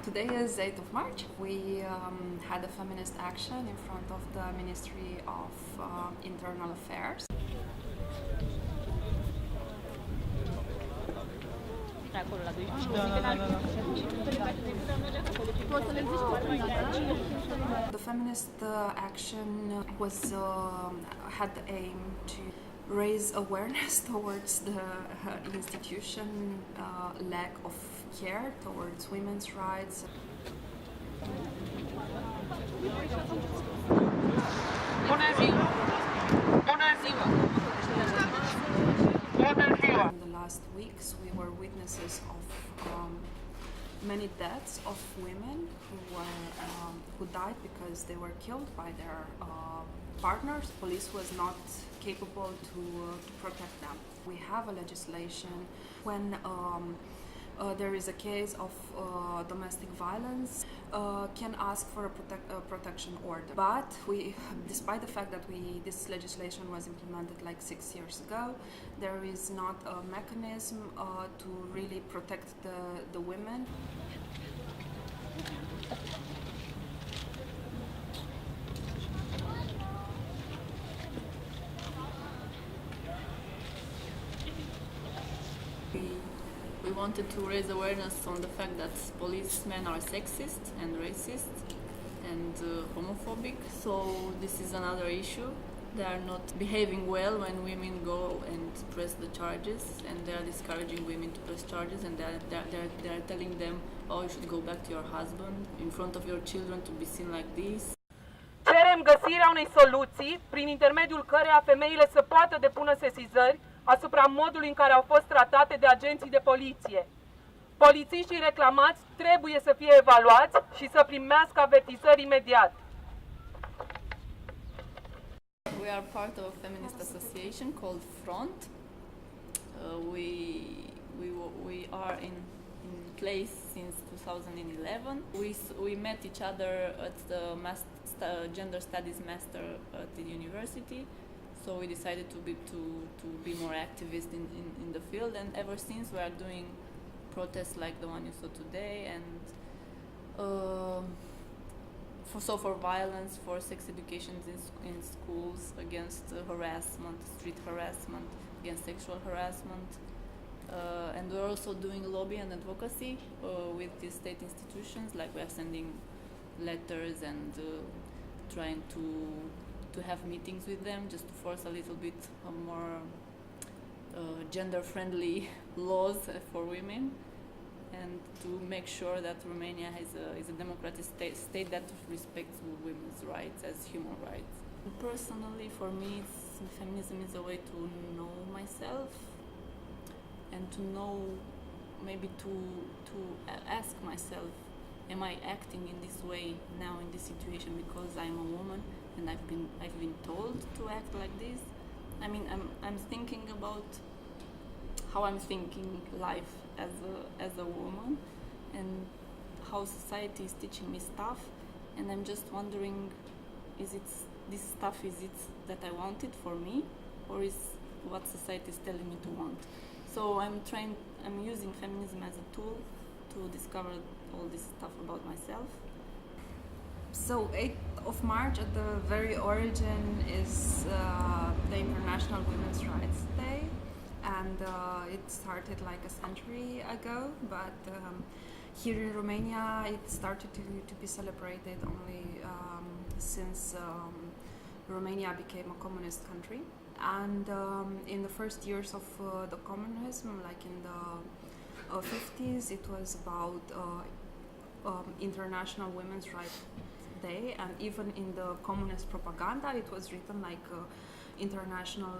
Today is 8th of March. We had a feminist action in front of the Ministry of Internal Affairs. The feminist action was had the aim to raise awareness towards the institution lack of care towards women's rights. In the last weeks, we were witnesses of many deaths of women who died because they were killed by their partners. Police was not capable to protect them. We have a legislation when there is a case of domestic violence, can ask for a protection order. But despite the fact that this legislation was implemented like 6 years ago, there is not a mechanism to really protect the women. We wanted to raise awareness on the fact that policemen are sexist and racist and homophobic. So this is another issue. They are not behaving well when women go and press the charges, and they are discouraging women to press charges, and they are telling them, oh, you should go back to your husband in front of your children to be seen like this. Cerem găsirea unei soluții prin intermediul căreia femeile să poată depună sesizări asupra modului în care au fost tratate de agenții de poliție. Polițiștii reclamați trebuie să fie evaluați și să primească avertizări imediat. We are part of a feminist association called Front. We are in place since 2011. We met each other at the Gender Studies Master at the university. So we decided to be more activist in the field, and ever since we are doing protests like the one you saw today, and for violence, for sex education in schools, against harassment, street harassment, against sexual harassment, and we're also doing lobby and advocacy with the state institutions, like we are sending letters and trying to have meetings with them just to force a little bit more gender-friendly laws for women, and to make sure that Romania is a democratic state that respects women's rights as human rights. Personally, for me, feminism is a way to know myself and to know, maybe to ask myself, am I acting in this way now in this situation because I'm a woman and I've been told to act like this? I mean, I'm thinking about how I'm thinking life as a woman, and how society is teaching me stuff, and I'm just wondering, is it that I want it for me, or is what society is telling me to want? So I'm using feminism as a tool to discover all this stuff about myself. So 8th of March at the very origin is the International Women's Rights Day, and it started like a century ago, but here in Romania it started to be celebrated only since Romania became a communist country. And in the first years of the communism, like in the 50s, it was about International Women's Rights Day, and even in the communist propaganda it was written like International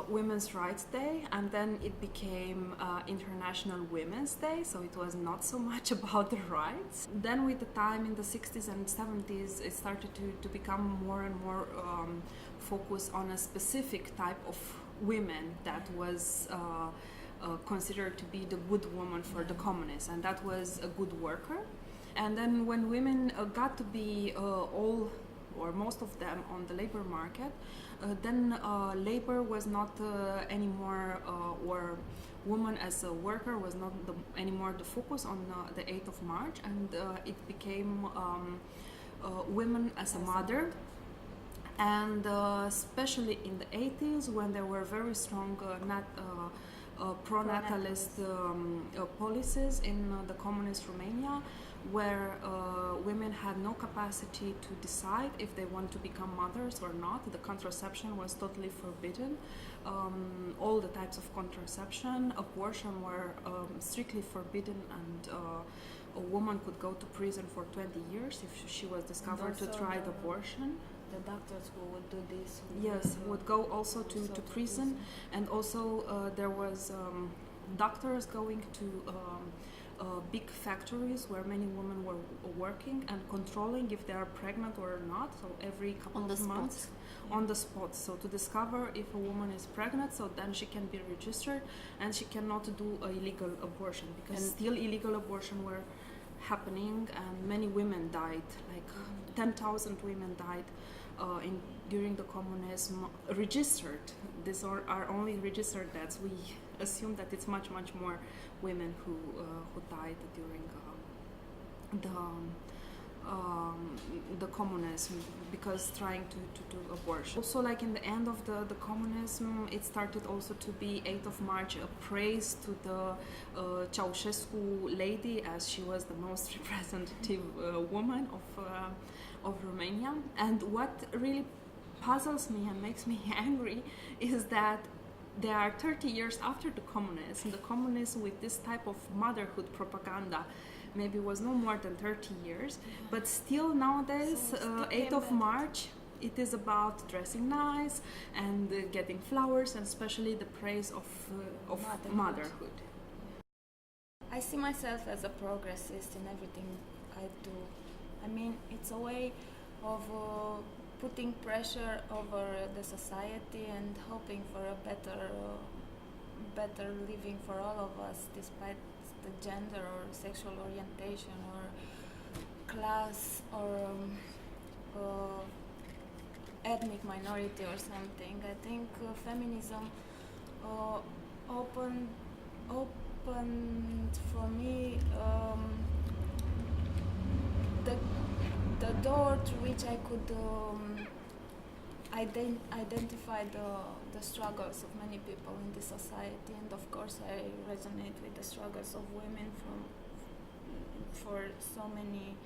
Women's Rights Day, and then it became International Women's Day, so it was not so much about the rights. Then with the time in the 60s and 70s it started to become more and more focused on a specific type of women that was considered to be the good woman for the communists, and that was a good worker. And then when women got to be all or most of them on the labor market, then labor was not anymore, or woman as a worker was not anymore the focus on the 8th of March, and it became women as a mother. And especially in the 80s, when there were very strong pro-natalist policies in the communist Romania, where women had no capacity to decide if they want to become mothers or not. The contraception was totally forbidden. All the types of contraception, abortion were strictly forbidden, and a woman could go to prison for 20 years if she was discovered to try the abortion. The doctors who would do this would go also to prison. And also there was doctors going to big factories where many women were working and controlling if they are pregnant or not, so every couple of months on the spot, so to discover if a woman is pregnant, so then she can be registered and she cannot do a illegal abortion, because still illegal abortion were happening and many women died, like 10,000 women died during the communism, registered. These are only registered deaths. We assume that it's much more women who died during the communism, because trying to do abortion. Also, like in the end of the communism, it started also to be 8th of March a praise to the Ceausescu lady, as she was the most representative woman of Romania. And what really puzzles me and makes me angry is that there are 30 years after the communism with this type of motherhood propaganda maybe was no more than 30 years, but still nowadays, 8th of March, it is about dressing nice and getting flowers, and especially the praise of motherhood. I see myself as a progressist in everything I do. I mean, it's a way of putting pressure over the society and hoping for a better living for all of us, despite the gender or sexual orientation or class or ethnic minority or something. I think feminism opened for me the door through which I could identify the struggles of many people in this society, and of course I resonate with the struggles of women for so many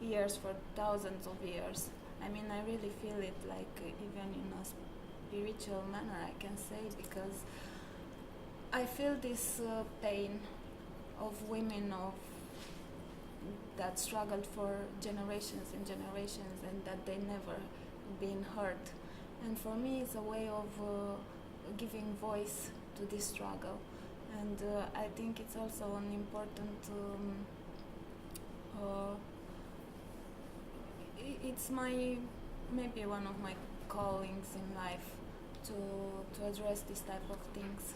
years, for thousands of years. I mean, I really feel it, like even in a spiritual manner, I can say, because I feel this pain of women that struggled for generations and generations, and that they never been heard. And for me, it's a way of giving voice to this struggle. And I think it's also an important, it's maybe one of my callings in life to address this type of things.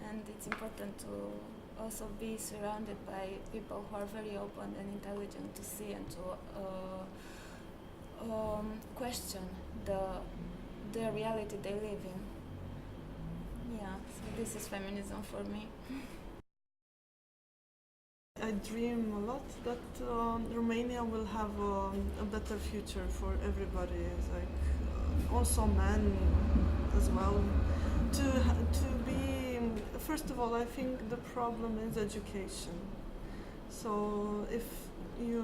And it's important to also be surrounded by people who are very open and intelligent to see and to question the reality they live in. Yeah, so this is feminism for me. I dream a lot that Romania will have a better future for everybody, like also men as well. To be, first of all, I think the problem is education. So if you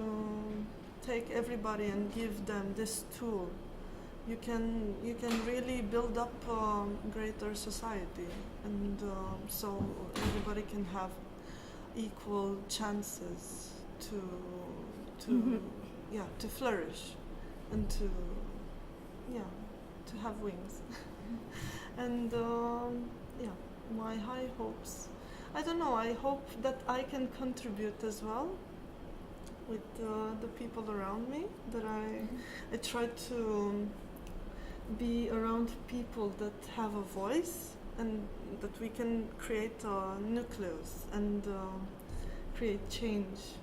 take everybody and give them this tool, you can really build up a greater society, and so everybody can have equal chances to flourish and to have wings. And my high hopes, I don't know, I hope that I can contribute as well with the people around me, that I try to be around people that have a voice, and that we can create a nucleus and create change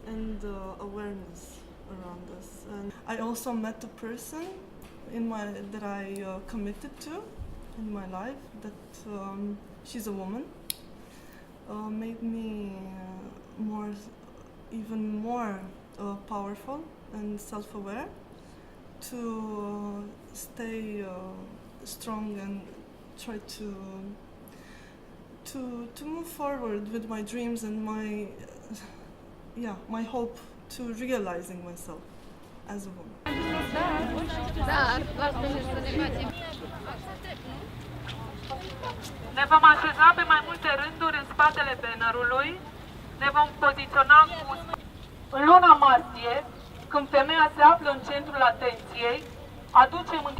and awareness around us. And I also met a person that I committed to, in my life that she's a woman made me even more powerful and self-aware to stay strong and try to move forward with my dreams and my hope to realizing myself as a woman. Ne vom așeza pe mai multe rânduri în spatele bannerului, ne vom poziționa cu... În luna martie, când femeia se află în centrul atenției, aducem în